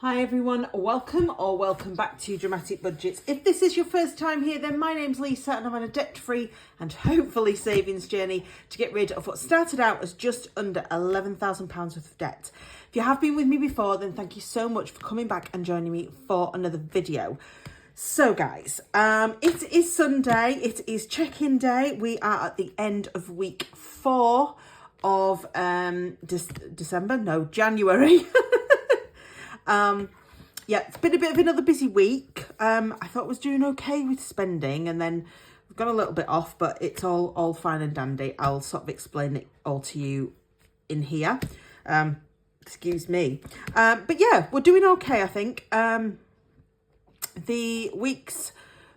Hi everyone, welcome back to Dramatic Budgets. If this is your first time here, then my name's Lisa and I'm on a debt-free and hopefully savings journey to get rid of what started out as just under £11,000 worth of debt. If you have been with me before, then thank you so much for coming back and joining me for another video. So guys, it is Sunday, it is check-in day. We are at the end of week 4 of January. Yeah, it's been a bit of another busy week. I thought I was doing okay with spending, and then we've gone a little bit off, but it's all fine and dandy. I'll sort of explain it all to you in here. Excuse me. But yeah, we're doing okay, I think. The week's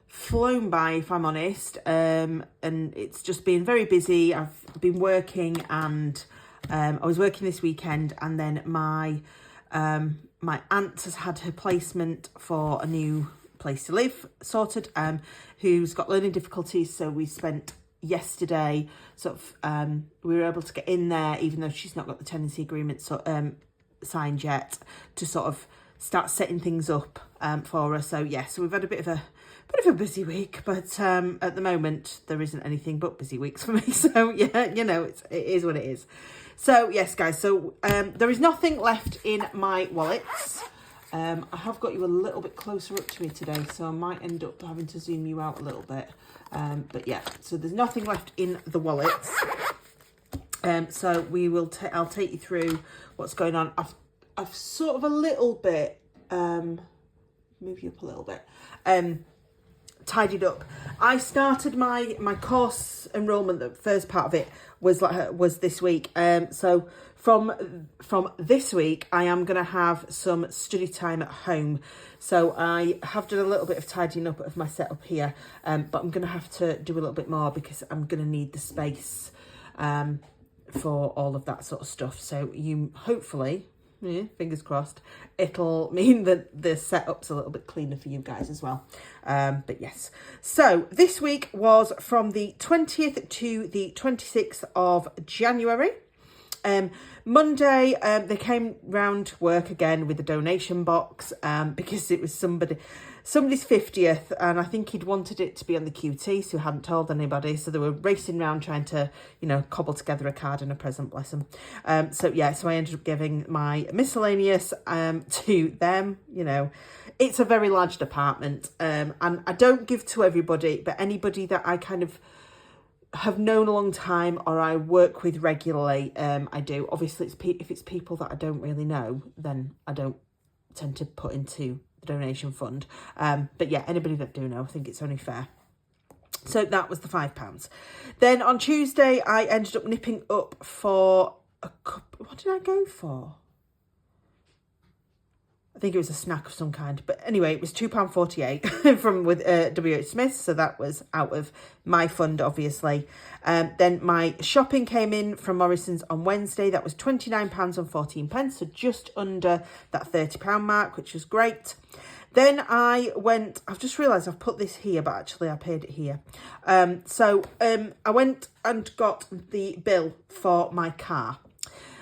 flown by, if I'm honest, and it's just been very busy. I've been working, and I was working this weekend, and then my aunt has had her placement for a new place to live sorted, who's got learning difficulties. So we spent yesterday we were able to get in there, even though she's not got the tenancy agreement signed yet, to sort of start setting things up for her. So yeah, so we've had a bit of a busy week, but at the moment there isn't anything but busy weeks for me. So yeah, you know, it is what it is. So yes, guys, so there is nothing left in my wallets. I have got you a little bit closer up to me today, so I might end up having to zoom you out a little bit. But yeah, so there's nothing left in the wallets. So we will. I'll take you through what's going on. I've sort of a little bit move you up a little bit. Tidied up. I started my course enrollment. The first part of it was this week. So from this week, I am going to have some study time at home. So I have done a little bit of tidying up of my setup here, but I'm going to have to do a little bit more because I'm going to need the space for all of that sort of stuff. So you hopefully, yeah, fingers crossed, it'll mean that the setup's a little bit cleaner for you guys as well. But yes, so this week was from the 20th to the 26th of January. Monday, they came round to work again with a donation box, because it was somebody's 50th, and I think he'd wanted it to be on the QT, so he hadn't told anybody. So they were racing around trying to, you know, cobble together a card and a present, bless them. So yeah, so I ended up giving my miscellaneous to them. You know, it's a very large department, and I don't give to everybody, but anybody that I kind of have known a long time or I work with regularly, I do. Obviously, if it's people that I don't really know, then I don't tend to put into the donation fund. But yeah, anybody that do know, I think it's only fair. So that was the £5. Then on Tuesday, I ended up nipping up for a cup. What did I go for? I think it was a snack of some kind, but anyway, it was £2.48 from with WH Smith, so that was out of my fund, obviously. Then my shopping came in from Morrison's on Wednesday. That was £29.14, so just under that £30 mark, which was great. Then I went, I've just realised I've put this here, but actually I paid it here. So I went and got the bill for my car,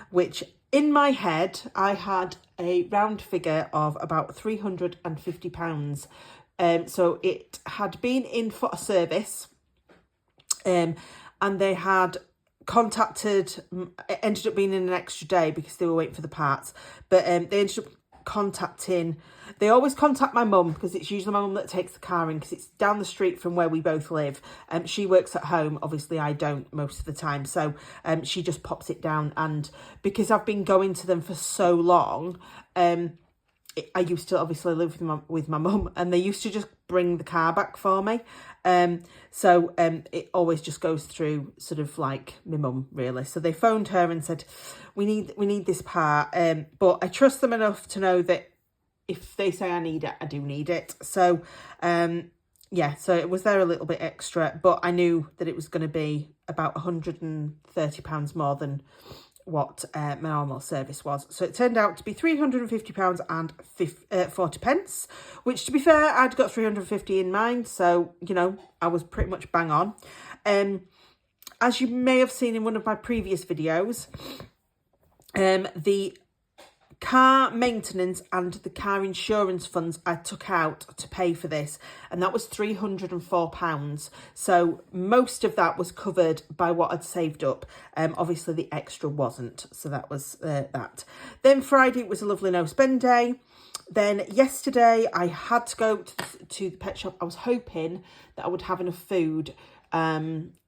which in my head, I had a round figure of about £350. So it had been in for a service, and they had contacted, it ended up being in an extra day because they were waiting for the parts, but they ended up contacting, they always contact my mum because it's usually my mum that takes the car in because it's down the street from where we both live. She works at home, obviously I don't most of the time, so she just pops it down. And because I've been going to them for so long, I used to obviously live with my mum, and they used to just bring the car back for me. So it always just goes through sort of like my mum, really. So they phoned her and said, we need this part. But I trust them enough to know that if they say I need it, I do need it. So yeah, so it was there a little bit extra, but I knew that it was going to be about £130 more than what my normal service was. So it turned out to be £350 and 40 pence, which, to be fair, I'd got 350 in mind, so you know, I was pretty much bang on. As you may have seen in one of my previous videos, the car maintenance and the car insurance funds I took out to pay for this, and that was £304. So most of that was covered by what I'd saved up. Obviously the extra wasn't, so that was that. Then Friday was a lovely no spend day. Then yesterday I had to go to the pet shop. I was hoping that I would have enough food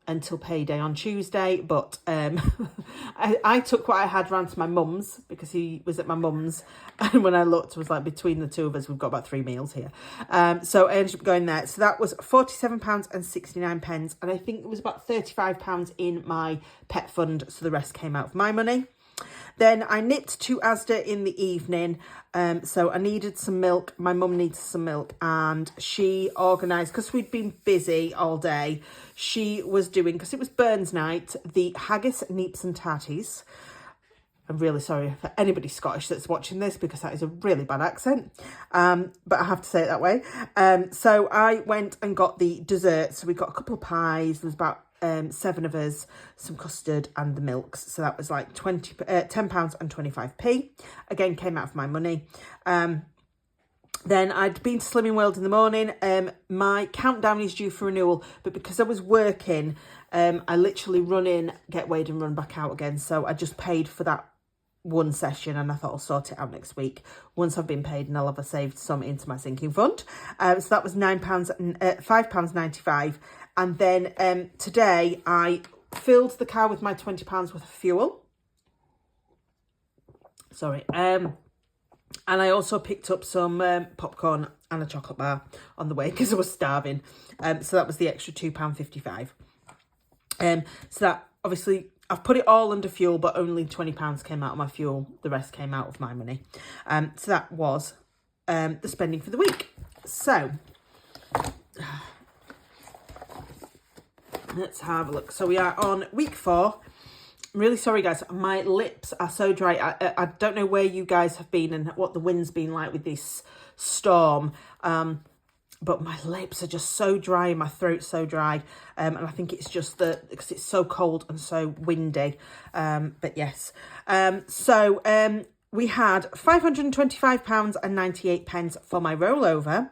until payday on Tuesday, but I took what I had round to my mum's because he was at my mum's, and when I looked, it was like between the two of us we've got about 3 meals here, so I ended up going there. So that was £47.69, and I think it was about £35 in my pet fund, so the rest came out of my money. Then I nipped to Asda in the evening, so I needed some milk. My mum needed some milk, and she organised, because we'd been busy all day, she was doing, because it was Burns night, the haggis, neeps and tatties. I'm really sorry for anybody Scottish that's watching this, because that is a really bad accent, but I have to say it that way. So I went and got the dessert. So we got a couple of pies. There was about 7 of us, some custard and the milks. So that was like £10.25. Again, came out of my money. Then I'd been to Slimming World in the morning. My countdown is due for renewal, but because I was working, I literally run in, get weighed and run back out again. So I just paid for that one session, and I thought I'll sort it out next week once I've been paid, and I'll have saved some into my sinking fund. So that was £5.95. And then today I filled the car with my £20 worth of fuel. Sorry. And I also picked up some popcorn and a chocolate bar on the way because I was starving. So that was the extra £2.55. So that, obviously, I've put it all under fuel, but only £20 came out of my fuel. The rest came out of my money. So that was the spending for the week. So let's have a look. So we are on week 4. I'm really sorry, guys. My lips are so dry. I don't know where you guys have been and what the wind's been like with this storm. But my lips are just so dry and my throat's so dry. And I think it's just because it's so cold and so windy. But yes. So we had £525.98 for my rollover.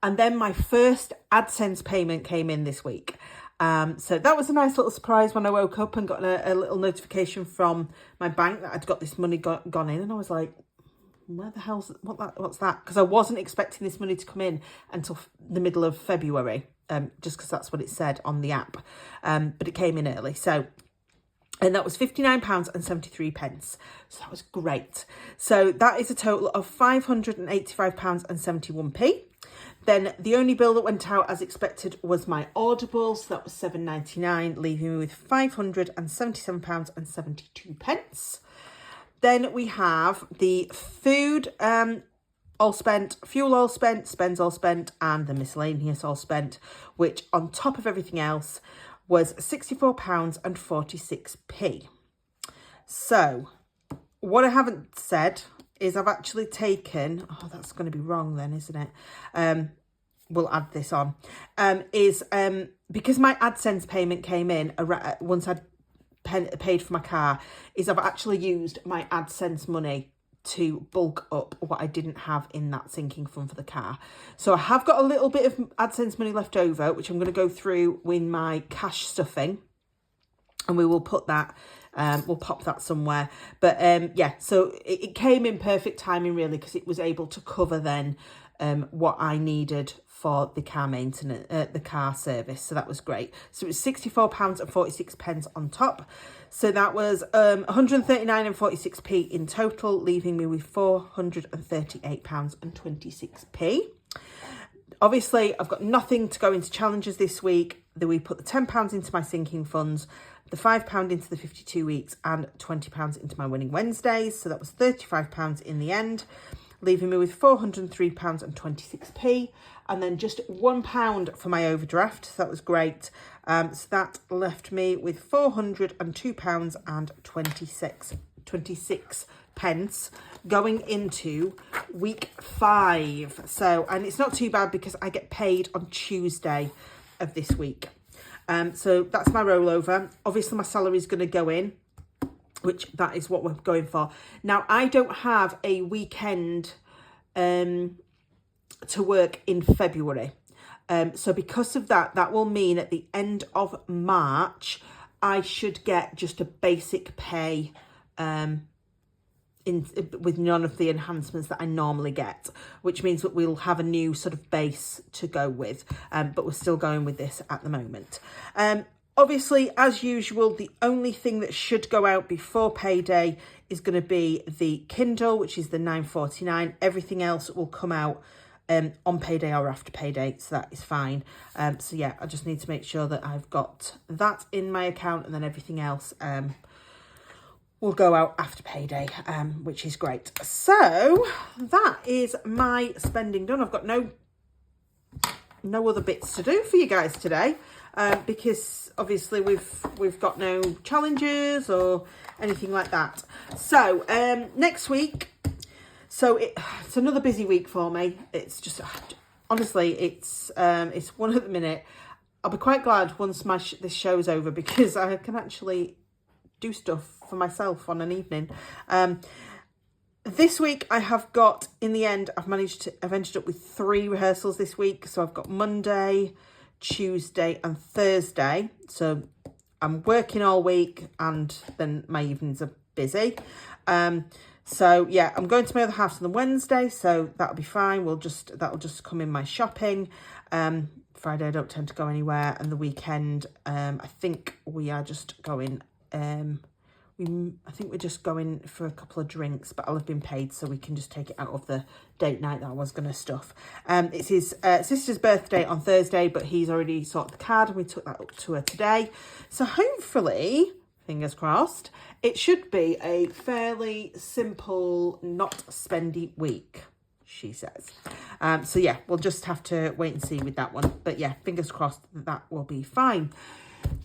And then my first AdSense payment came in this week. So that was a nice little surprise when I woke up and got a little notification from my bank that I'd got this money gone in, and I was like, where the hell's what's that? Because I wasn't expecting this money to come in until the middle of February, just because that's what it said on the app, but it came in early. So, and that was £59.73. So that was great. So that is a total of £585.71. Then the only bill that went out as expected was my Audible. So that was £7.99, leaving me with £577.72. Then we have the food all spent, fuel all spent, spends all spent, and the miscellaneous all spent, which on top of everything else was £64.46. So what I haven't said is I've actually taken, oh, that's going to be wrong then, isn't it? We'll add this on. Because my AdSense payment came in once I'd paid for my car, is I've actually used my AdSense money to bulk up what I didn't have in that sinking fund for the car. So I have got a little bit of AdSense money left over, which I'm going to go through with my cash stuffing, and we will put that, we'll pop that somewhere. But yeah, so it came in perfect timing really, because it was able to cover then what I needed for the car maintenance, the car service. So that was great. So it was £64.46 on top. So that was 139.46p in total, leaving me with £438.26. Obviously, I've got nothing to go into challenges this week. We put the £10 into my sinking funds, the £5 into the 52 weeks, and £20 into my Winning Wednesdays. So that was £35 in the end, leaving me with £403.26. And then just £1 for my overdraft. So that was great. So that left me with £402.26 going into week 5. So, and it's not too bad because I get paid on Tuesday of this week. So that's my rollover. Obviously my salary is going to go in. which that is what we're going for. Now, I don't have a weekend to work in February. So because of that, that will mean at the end of March, I should get just a basic pay with none of the enhancements that I normally get, which means that we'll have a new sort of base to go with, but we're still going with this at the moment. Obviously, as usual, the only thing that should go out before payday is going to be the Kindle, which is the £9.49. Everything else will come out on payday or after payday, so that is fine. So yeah, I just need to make sure that I've got that in my account, and then everything else will go out after payday, which is great. So that is my spending done. I've got no other bits to do for you guys today, because obviously we've got no challenges or anything like that. So next week, so it's another busy week for me. It's just, honestly, it's one at the minute. I'll be quite glad once this show's over, because I can actually do stuff for myself on an evening. This week I have got, in the end, I've ended up with 3 rehearsals this week. So I've got Monday, Tuesday and Thursday. So I'm working all week, and then my evenings are busy. So yeah, I'm going to my other house on the Wednesday, so that'll be fine. That'll just come in my shopping. Friday I don't tend to go anywhere, and the weekend, I think we are just going, I think we're just going for a couple of drinks, but I'll have been paid, so we can just take it out of the date night that I was going to stuff. It's his sister's birthday on Thursday, but he's already sorted the card, and we took that up to her today. So hopefully, fingers crossed, it should be a fairly simple, not spendy week, she says. So yeah, we'll just have to wait and see with that one. But yeah, fingers crossed that will be fine.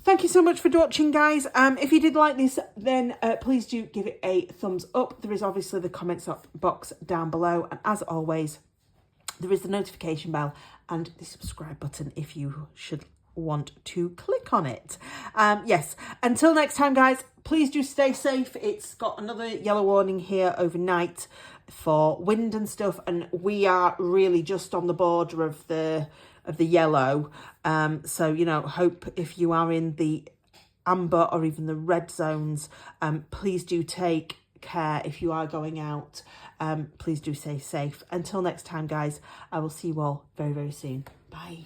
Thank you so much for watching, guys. If you did like this, then please do give it a thumbs up. There is obviously the comments box down below. And as always, there is the notification bell and the subscribe button if you should want to click on it. Yes, until next time, guys, please do stay safe. It's got another yellow warning here overnight for wind and stuff, and we are really just on the border of the yellow. So, you know, hope if you are in the amber or even the red zones, please do take care if you are going out. Please do stay safe. Until next time, guys, I will see you all very, very soon. Bye.